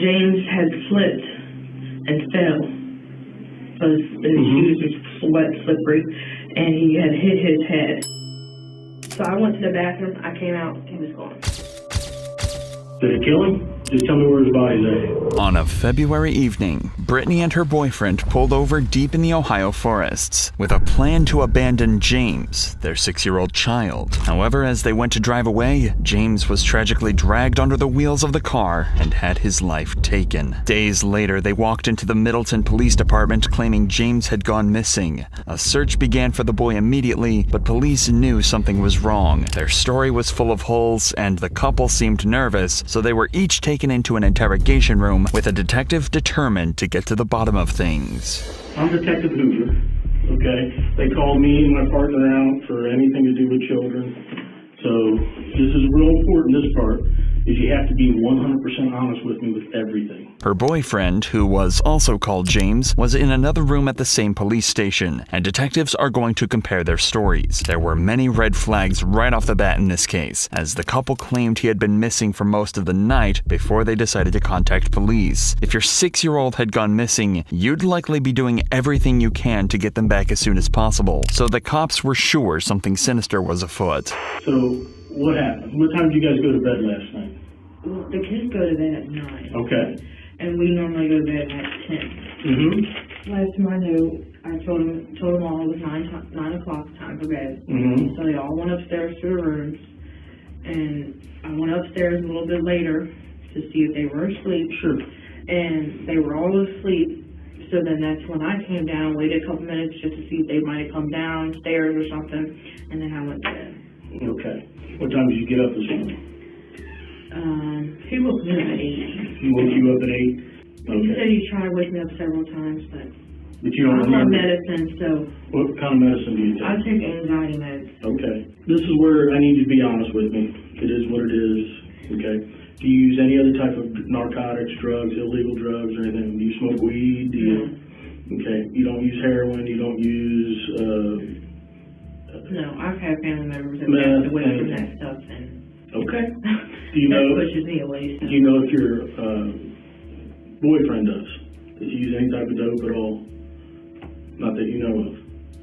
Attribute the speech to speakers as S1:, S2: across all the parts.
S1: James had slipped and fell because his shoes were wet, slippery, and he had hit his head. So I went to the bathroom. I came out. He was gone.
S2: Did it kill him? Just tell me where his body's at.
S3: On a February evening, Brittany and her boyfriend pulled over deep in the Ohio forests with a plan to abandon James, their 6-year-old child. However, as they went to drive away, James was tragically dragged under the wheels of the car and had his life taken. Days later, they walked into the Middleton Police Department claiming James had gone missing. A search began for the boy immediately, but police knew something was wrong. Their story was full of holes, and the couple seemed nervous, so they were each taken into an interrogation room with a detective determined to get to the bottom of things.
S2: I'm Detective Hoover, okay? They called me and my partner out for anything to do with children. So this is real important, this part, is you have to be 100% honest with me with everything.
S3: Her boyfriend, who was also called James, was in another room at the same police station, and detectives are going to compare their stories. There were many red flags right off the bat in this case, as the couple claimed he had been missing for most of the night before they decided to contact police. If your 6-year-old had gone missing, you'd likely be doing everything you can to get them back as soon as possible, so the cops were sure something sinister was afoot.
S2: So, what happened? What time did you guys go to bed last night?
S1: Well, the kids go to bed at 9.
S2: Okay.
S1: And we normally go to bed at 10. Last time I knew, I told them all it was 9 o'clock, time for bed. So they all went upstairs to their rooms. And I went upstairs a little bit later to see if they were asleep.
S2: Sure.
S1: And they were all asleep. So then that's when I came down, waited a couple minutes just to see if they might have come downstairs or something. And then I went to bed.
S2: Okay. What time did you get up this morning?
S1: He woke me up at 8.
S2: He woke you up at 8? Okay.
S1: He said he tried to wake me up several times, but
S2: you don't
S1: I'm on
S2: remember?
S1: medicine, so...
S2: What kind of medicine do you take?
S1: I take anxiety meds.
S2: Okay. This is where I need you to be honest with me. It is what it is, okay? Do you use any other type of narcotics, drugs, illegal drugs, or anything? Do you smoke weed? Do you... Okay. You don't use heroin? You don't use...
S1: No, I've had family members that passed away from that stuff, and...
S2: Okay. Do you know...
S1: That pushes me away, so...
S2: Do you know if your boyfriend does? Does he use any type of dope at all? Not that you know of.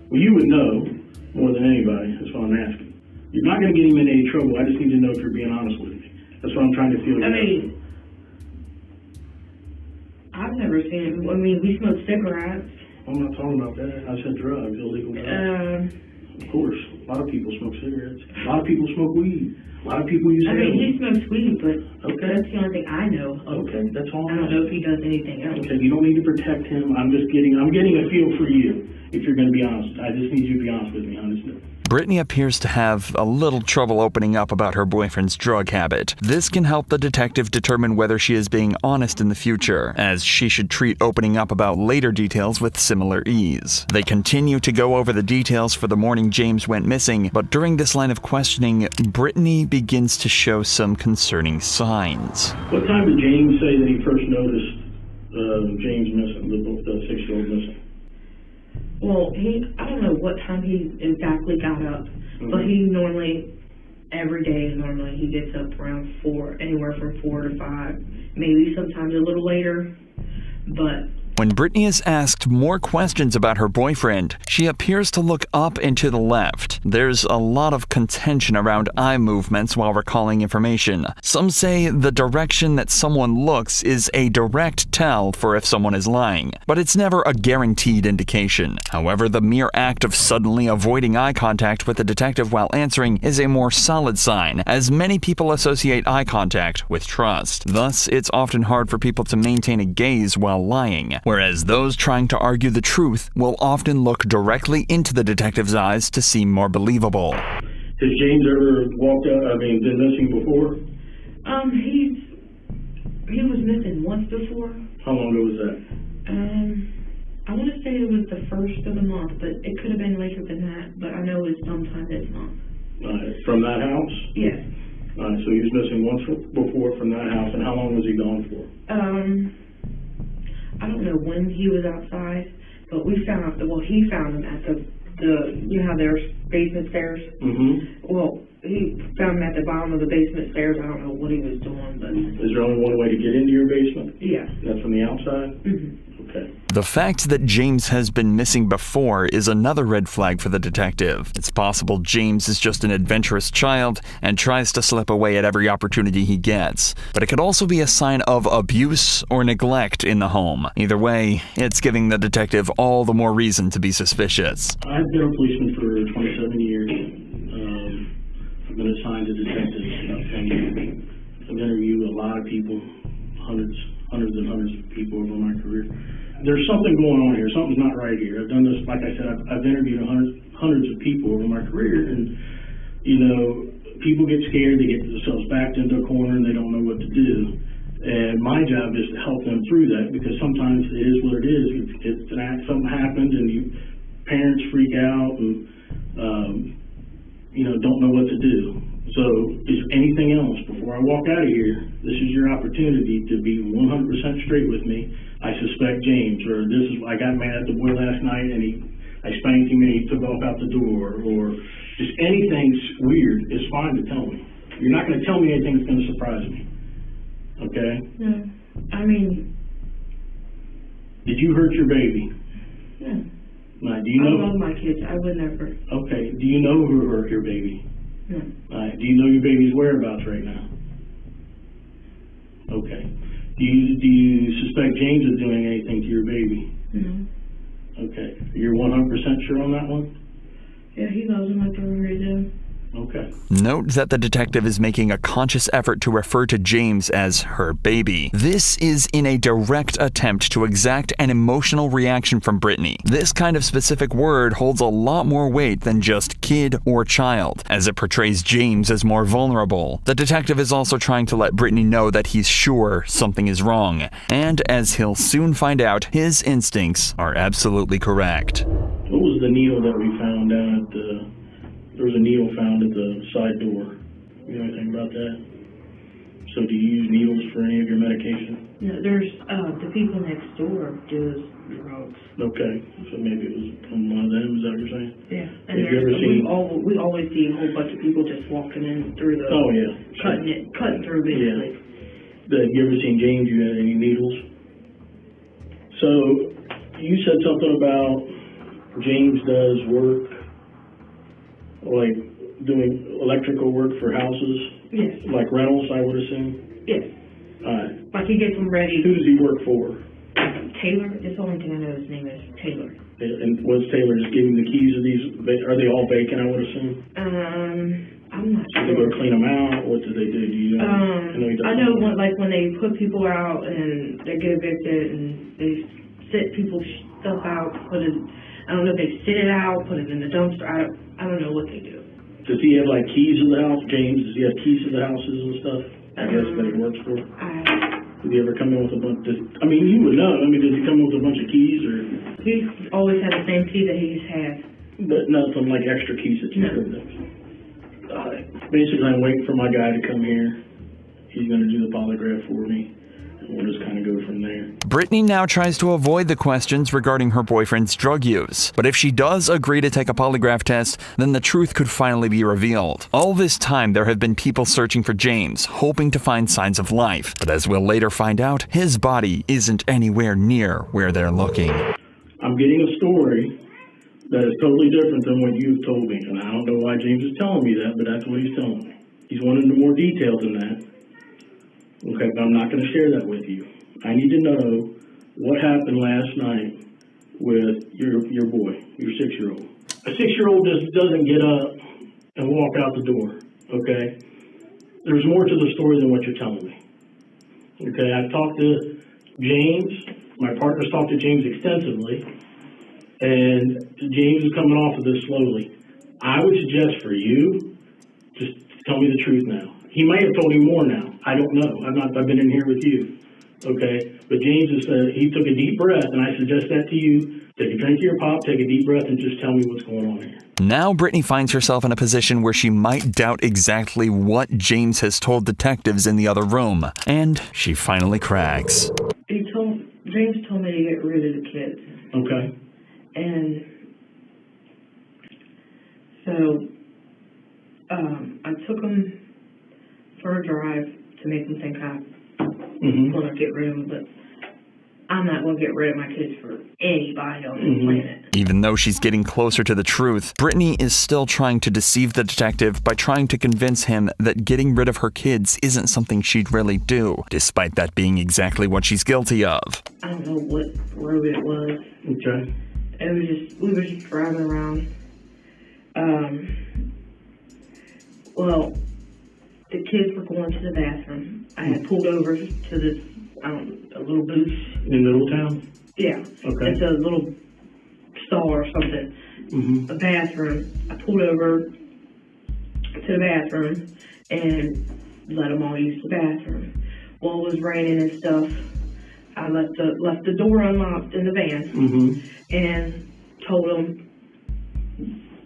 S2: Well, you would know more than anybody. That's what I'm asking. You're not going to get him in any trouble. I just need to know if you're being honest with me. That's what I'm trying to feel.
S1: I mean, I've never seen him. I mean, we smoke cigarettes.
S2: I'm not talking about that. I said drugs, illegal drugs. Of course. A lot of people smoke cigarettes. A lot of people smoke weed. A lot of people use heroin.
S1: I mean, he smokes weed, but that's the only thing I know.
S2: Okay, that's all.
S1: I don't know if he does anything else.
S2: Okay, you don't need to protect him. I'm getting a feel for you, if you're going to be honest. I just need you to be honest with me, honestly.
S3: Brittany appears to have a little trouble opening up about her boyfriend's drug habit. This can help the detective determine whether she is being honest in the future, as she should treat opening up about later details with similar ease. They continue to go over the details for the morning James went missing, but during this line of questioning, Brittany begins to show some concerning signs.
S2: What time did James say that he first noticed James missing, the 6-year-old missing?
S1: Well, I don't know what time he exactly got up, but he normally, every day, he gets up around 4, anywhere from 4 to 5, maybe sometimes a little later, but...
S3: When Brittany is asked more questions about her boyfriend, she appears to look up and to the left. There's a lot of contention around eye movements while recalling information. Some say the direction that someone looks is a direct tell for if someone is lying, but it's never a guaranteed indication. However, the mere act of suddenly avoiding eye contact with a detective while answering is a more solid sign, as many people associate eye contact with trust. Thus, it's often hard for people to maintain a gaze while lying, whereas those trying to argue the truth will often look directly into the detective's eyes to seem more believable.
S2: Has James ever been missing before?
S1: He was missing once before.
S2: How long ago was that?
S1: I want to say it was the first of the month, but it could have been later than that, but I know it was sometime this month.
S2: From that house?
S1: Yes.
S2: So he was missing once before from that house, and how long was he gone for?
S1: I don't know when he was outside, but he found him at the there's basement stairs? Well, he found him at the bottom of the basement stairs. I don't know what he was doing, but...
S2: Is there only one way to get into your basement?
S1: Yeah.
S2: outside?
S1: Mm-hmm.
S2: Okay.
S3: The fact that James has been missing before is another red flag for the detective. It's possible James is just an adventurous child and tries to slip away at every opportunity he gets. But it could also be a sign of abuse or neglect in the home. Either way, it's giving the detective all the more reason to be suspicious.
S2: I've been a policeman for 27 years. I've been assigned to detectives about 10 years. I've interviewed a lot of people, hundreds and hundreds of people over my career. There's something going on here. Something's not right here. I've done this, like I said, I've interviewed hundreds of people over my career, and, people get scared, they get themselves backed into a corner, and they don't know what to do. And my job is to help them through that, because sometimes it is what it is. Something happened, and parents freak out, and, don't know what to do. So is there anything else? Before I walk out of here, this is your opportunity to be 100% straight with me. I suspect James, or I got mad at the boy last night and I spanked him and he took off out the door, or just anything weird is fine to tell me. You're not going to tell me anything that's going to surprise me. Okay?
S1: No. I mean...
S2: Did you hurt your baby?
S1: No.
S2: Now, do you know?
S1: I love my kids. I would never.
S2: Okay. Do you know who hurt your baby?
S1: No.
S2: Do you know your baby's whereabouts right now? Okay. Do you suspect James is doing anything to your baby?
S1: No.
S2: Okay. You're 100% sure on that one?
S1: Yeah, he loves him like everybody does.
S2: Okay.
S3: Note that the detective is making a conscious effort to refer to James as her baby. This is in a direct attempt to exact an emotional reaction from Brittany. This kind of specific word holds a lot more weight than just kid or child, as it portrays James as more vulnerable. The detective is also trying to let Brittany know that he's sure something is wrong, and as he'll soon find out, his instincts are absolutely correct.
S2: What was the needle that we found down at the... There was a needle found at the side door. You know anything about that? So do you use needles for any of your medication?
S1: No, there's, the people next door do drugs.
S2: Okay, so maybe it was from one of them, is that what you're saying?
S1: Yeah. And
S2: Have you ever seen...
S1: we always see a whole bunch of people just walking in through the...
S2: Oh, yeah.
S1: Cutting through, basically.
S2: Yeah. Have you ever seen James use any needles? So, you said something about James does work, like doing electrical work for houses?
S1: Yes.
S2: Like rentals, I would assume?
S1: Yes.
S2: Alright.
S1: Like he gets them ready.
S2: Who does he work for?
S1: Taylor? That's the only thing I know his name is Taylor.
S2: And was Taylor just giving the keys of these? Are they all vacant, I would assume?
S1: I'm not
S2: Do they
S1: sure.
S2: go clean them out? What do they do? Do you know?
S1: I know when they put people out and they get evicted and they sit people's stuff out, I don't know if they sit it out, put it in the dumpster. I don't know what they do.
S2: Does he have like keys to the house, James? Does he have keys to the houses and stuff? I guess that he works for. Did he ever come in with a bunch? You would know. Does he come in with a bunch of keys or?
S1: He's always had the same key that he's had.
S2: But nothing like extra keys that you could have. Basically, I'm waiting for my guy to come here. He's going to do the polygraph for me. We'll just kind of go from there.
S3: Brittany now tries to avoid the questions regarding her boyfriend's drug use. But if she does agree to take a polygraph test, then the truth could finally be revealed. All this time, there have been people searching for James, hoping to find signs of life. But as we'll later find out, his body isn't anywhere near where they're looking.
S2: I'm getting a story that is totally different than what you've told me. And I don't know why James is telling me that, but that's what he's telling me. He's wanting more detail than that. Okay, but I'm not going to share that with you. I need to know what happened last night with your boy, your 6-year-old. A 6-year-old just doesn't get up and walk out the door, okay? There's more to the story than what you're telling me. Okay, I've talked to James. My partner's talked to James extensively, and James is coming off of this slowly. I would suggest for you, just tell me the truth now. He may have told you more now. I don't know. I've been in here with you. Okay? But James has said he took a deep breath, and I suggest that to you. Take a drink of your pop, take a deep breath, and just tell me what's going on here.
S3: Now Brittany finds herself in a position where she might doubt exactly what James has told detectives in the other room. And she finally cracks.
S1: James told me to get rid of the kids.
S2: Okay.
S1: And so I took them for a drive to make them think I want to get rid of them, but I'm not going to get rid of my kids for anybody on this planet.
S3: Even though she's getting closer to the truth, Brittany is still trying to deceive the detective by trying to convince him that getting rid of her kids isn't something she'd really do, despite that being exactly what she's guilty of.
S1: I don't know what road it was.
S2: Okay.
S1: We were just driving around. Well, the kids were going to the bathroom. I had pulled over to this, a little booth.
S2: In Middletown?
S1: Yeah.
S2: Okay.
S1: It's a little stall or something. A bathroom. I pulled over to the bathroom and let them all use the bathroom. Well, it was raining and stuff. I left the door unlocked in the van and told them,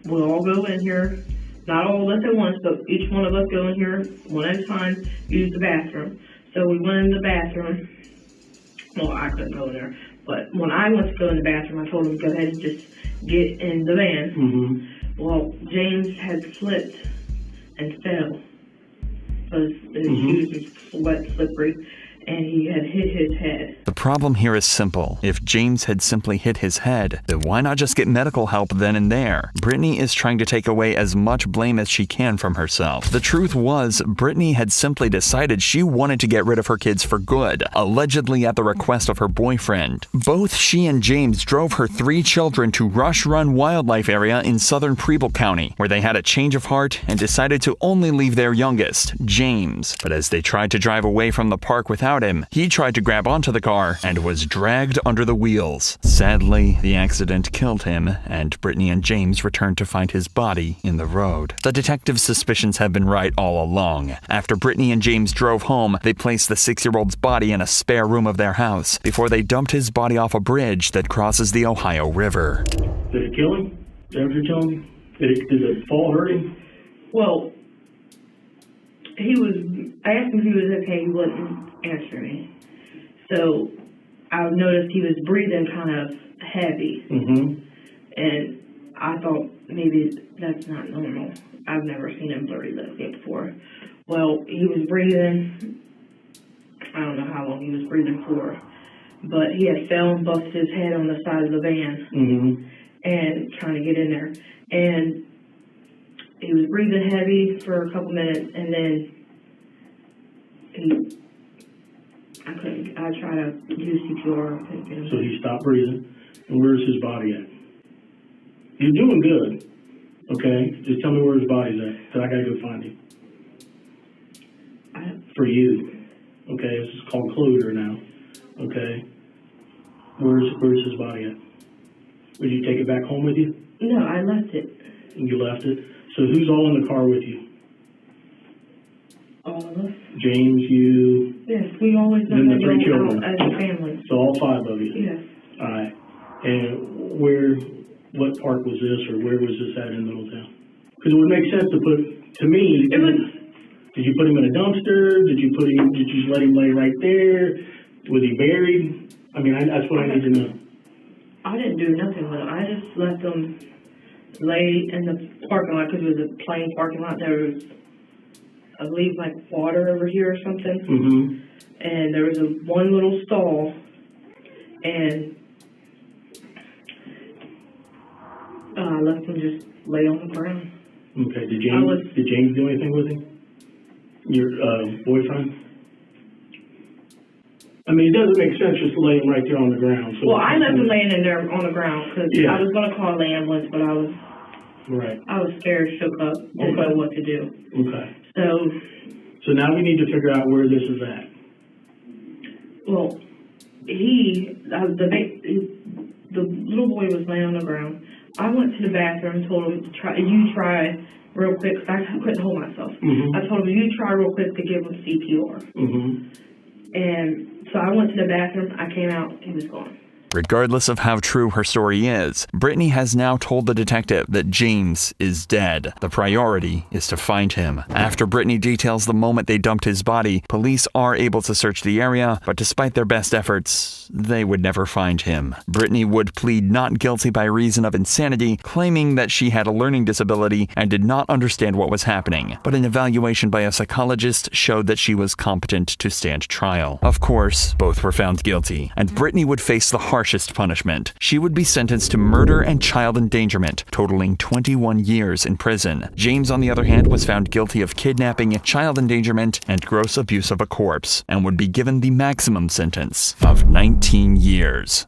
S1: we'll all go in here. Not all of us at once, but each one of us go in here one at a time, use the bathroom. So we went in the bathroom. Well, I couldn't go in there. But when I went to go in the bathroom, I told him to go ahead and just get in the van. Well, James had slipped and fell because his shoes were wet, slippery, and he had hit his head.
S3: The problem here is simple. If James had simply hit his head, then why not just get medical help then and there? Brittany is trying to take away as much blame as she can from herself. The truth was, Brittany had simply decided she wanted to get rid of her kids for good, allegedly at the request of her boyfriend. Both she and James drove her 3 children to Rush Run Wildlife Area in southern Preble County, where they had a change of heart and decided to only leave their youngest, James. But as they tried to drive away from the park without him, he tried to grab onto the car and was dragged under the wheels. Sadly, the accident killed him, and Brittany and James returned to find his body in the road. The detective's suspicions had been right all along. After Brittany and James drove home, they placed the 6-year-old's body in a spare room of their house before they dumped his body off a bridge that crosses the Ohio River.
S2: Did it kill him? Is that what you're telling me? Did the fall hurt him?
S1: Well, I asked him if he was okay, he wouldn't answer me. So I noticed he was breathing kind of heavy. And I thought maybe that's not normal. I've never seen him breathe like that before. Well, he was breathing, I don't know how long he was breathing for, but he had fell and busted his head on the side of the van and trying to get in there. And he was breathing heavy for a couple minutes, and then I tried to do CPR. Couldn't get him.
S2: So he stopped breathing. And where's his body at? He's doing good. Okay? Just tell me where his body's at, because I got to go find him. For you. Okay? This is called closure now. Okay? Where's his body at? Would you take it back home with you?
S1: No, I left it.
S2: You left it? So who's all in the car with you?
S1: All of us.
S2: James, you...
S1: Yes, we always
S2: and the 3 children.
S1: As a family.
S2: So all 5 of you?
S1: Yes.
S2: All right. And what park was this, or where was this at in Middletown? Because it would make sense to put, to me...
S1: It was...
S2: Did you put him in a dumpster? Did you just let him lay right there? Was he buried? I mean, that's what I need to know.
S1: I didn't do nothing with him. I just let them lay in the parking lot, because it was a plain parking lot. There was, I believe, like water over here or something. And there was one little stall, and I left him just lay on the ground.
S2: Okay. Did James do anything with him? Your boyfriend? I mean, it doesn't make sense just to lay him right there on the ground. So
S1: well, I left him laying in there on the ground because I was going to call the ambulance, but I was scared, shook up, didn't know what to do. Okay. So
S2: now we need to figure out where this is at.
S1: Well, the little boy was laying on the ground. I went to the bathroom, told him to try real quick, because I couldn't hold myself. I told him, you try real quick to give him CPR. And so I went to the bathroom, I came out, he was gone.
S3: Regardless of how true her story is, Brittany has now told the detective that James is dead. The priority is to find him. After Brittany details the moment they dumped his body, police are able to search the area, but despite their best efforts, they would never find him. Brittany would plead not guilty by reason of insanity, claiming that she had a learning disability and did not understand what was happening. But an evaluation by a psychologist showed that she was competent to stand trial. Of course, both were found guilty, and Brittany would face the harshest punishment. She would be sentenced to murder and child endangerment, totaling 21 years in prison. James, on the other hand, was found guilty of kidnapping, child endangerment, and gross abuse of a corpse, and would be given the maximum sentence of 19 years.